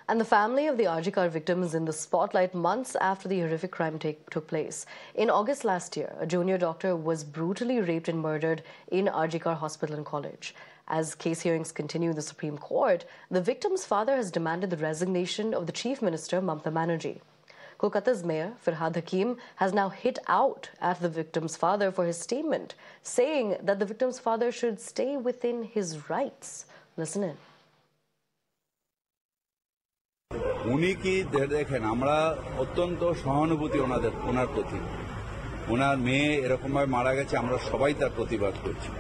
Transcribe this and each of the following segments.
And the family of the RG Kar victims in the spotlight months after the horrific crime took place. In August last year, a junior doctor was brutally raped and murdered in RG Kar Hospital and College. As case hearings continue in the Supreme Court, the victim's father has demanded the resignation of the Chief Minister, Mamta Banerjee. Kolkata's Mayor, Firhad Hakim, has now hit out at the victim's father for his statement, saying that the victim's father should stay within his rights. Listen in. উনি কি দেখেন আমরা অত্যন্ত সহানুভূতি ওনার প্রতি ওনার মেয়ে এরকমভাবে মারা গেছে আমরা সবাই তার প্রতিবাদ করছি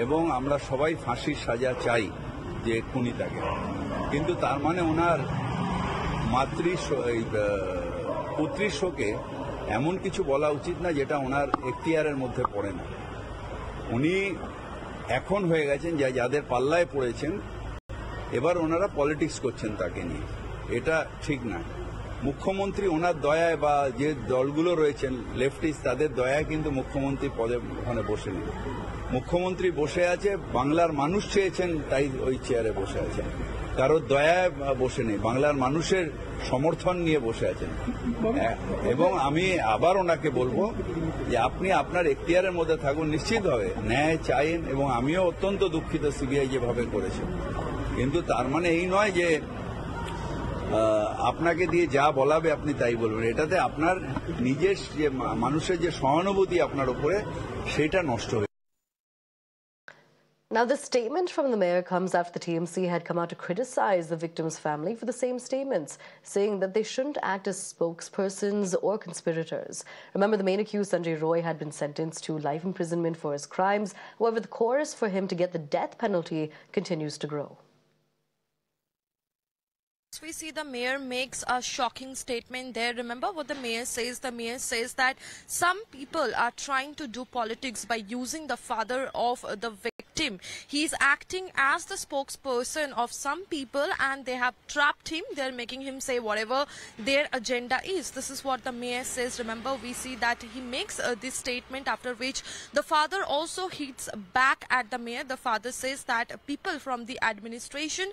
এবং আমরা সবাই ফাঁসির সাজা চাই যে খুনি তাকে কিন্তু তার মানে ওনার পুত্রীর শোকে এমন কিছু বলা উচিত না যেটা ওনার এখতিয়ারের মধ্যে পড়ে না উনি এখন হয়ে গেছেন যাদের পাল্লায় পড়েছেন এবার ওনারা পলিটিক্স করছেন তাকে নিয়ে এটা ঠিক না মুখ্যমন্ত্রী ওনার দয়ায় বা যে দলগুলো রয়েছেন লেফটিস্ট তাদের দয়ায় কিন্তু মুখ্যমন্ত্রী পদে ওখানে বসে নেই মুখ্যমন্ত্রী বসে আছে বাংলার মানুষ চেয়েছেন তাই ওই চেয়ারে বসে আছেন কারোর দয়ায় বসে নেই বাংলার মানুষের সমর্থন নিয়ে বসে আছেন এবং আমি আবার ওনাকে বলবো যে আপনি আপনার এখতিয়ারের মধ্যে থাকুন নিশ্চিতভাবে ন্যায় চাইন এবং আমিও অত্যন্ত দুঃখিত সিবিআই যেভাবে করেছে কিন্তু তার মানে এই নয় যে আপনাকে দিয়ে যা বলাবে আপনি তাই বলবেন এটাতে আপনার নিজের যে মানুষের যে সহানুভূতি আপনার উপরে সেটা নষ্ট হয়ে Now, the statement from the mayor comes after the TMC had come out to criticize the victim's family for the same statements, saying that they shouldn't act as spokespersons or conspirators. Remember, the main accused, Sanjay Roy, had been sentenced to life imprisonment for his crimes. However, the chorus for him to get the death penalty continues to grow. We see the mayor makes a shocking statement there. Remember what the mayor says? The mayor says that some people are trying to do politics by using the father of the victim. He's acting as the spokesperson of some people and they have trapped him. They're making him say whatever their agenda is. This is what the mayor says. Remember, we see that he makes this statement, after which the father also hits back at the mayor. The father says that people from the administration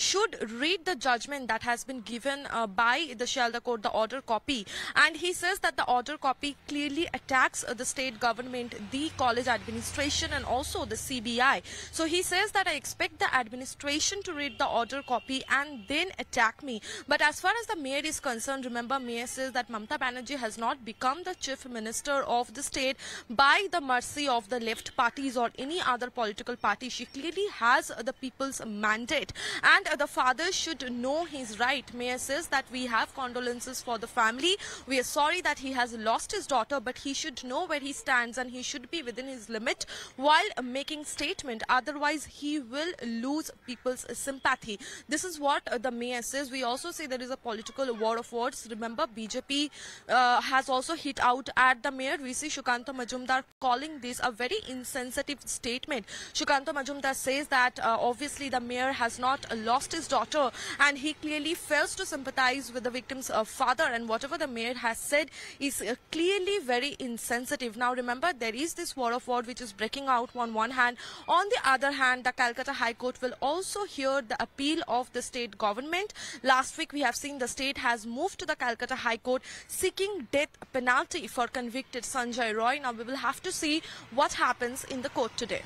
should read the judgment that has been given by the Shalda court, the order copy, and he says that the order copy clearly attacks the state government, the college administration and also the CBI. So he says that I expect the administration to read the order copy and then attack me. But as far as the mayor is concerned, remember, mayor says that Mamta Banerjee has not become the chief minister of the state by the mercy of the left parties or any other political party. She clearly has the people's mandate and the father should know his right. Mayor says that we have condolences for the family. We are sorry that he has lost his daughter, but he should know where he stands and he should be within his limit while making statement. Otherwise, he will lose people's sympathy. This is what the mayor says. We also say there is a political war of words. Remember, BJP has also hit out at the mayor. We see Sukanta Majumdar calling this a very insensitive statement. Sukanta Majumdar says that obviously the mayor has not lost his daughter and he clearly fails to sympathize with the victim's father, and whatever the mayor has said is clearly very insensitive. Now remember, there is this war of word which is breaking out on one hand. On the other hand, the Calcutta High Court will also hear the appeal of the state government. Last week we have seen the state has moved to the Calcutta High Court seeking death penalty for convicted Sanjay Roy. Now we will have to see what happens in the court today.